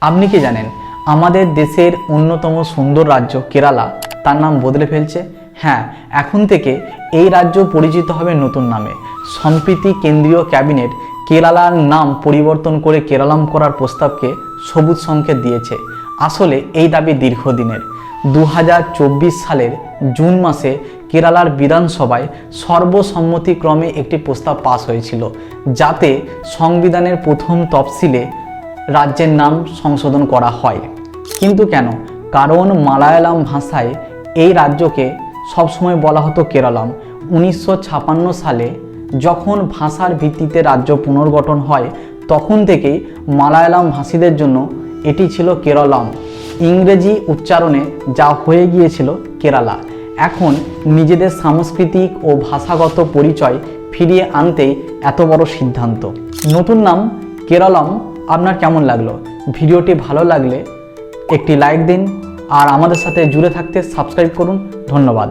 আপনি কি জানেন আমাদের দেশের অন্যতম সুন্দর রাজ্য কেরালা তার নাম বদলে ফেলছে? হ্যাঁ, এখন থেকে এই রাজ্য পরিচিত হবে নতুন নামে। সম্প্রতি কেন্দ্রীয় ক্যাবিনেট কেরালার নাম পরিবর্তন করে কেরালাম করার প্রস্তাবকে সবুজ সংকেত দিয়েছে। আসলে এই দাবি দীর্ঘদিনের। 2024 সালের জুন মাসে কেরালার বিধানসভায় সর্বসম্মতিক্রমে একটি প্রস্তাব পাস হয়েছিল, যাতে সংবিধানের প্রথম তফসিলে রাজ্যের নাম সংশোধন করা হয়। কিন্তু কেন? কারণ মালায়ালাম ভাষায় এই রাজ্যকে সবসময় বলা হতো কেরালাম। 1956 সালে যখন ভাষার ভিত্তিতে রাজ্য পুনর্গঠন হয়, তখন থেকেই মালায়ালাম ভাষীদের জন্য এটি ছিল কেরলম। ইংরেজি উচ্চারণে যা হয়ে গিয়েছিল কেরালা। এখন নিজেদের সাংস্কৃতিক ও ভাষাগত পরিচয় ফিরিয়ে আনতেই এত বড় সিদ্ধান্ত। নতুন নাম কেরলম আপনার কেমন লাগলো? ভিডিওটি ভালো লাগলে একটি লাইক দিন আর আমাদের সাথে জুড়ে থাকতে সাবস্ক্রাইব করুন। ধন্যবাদ।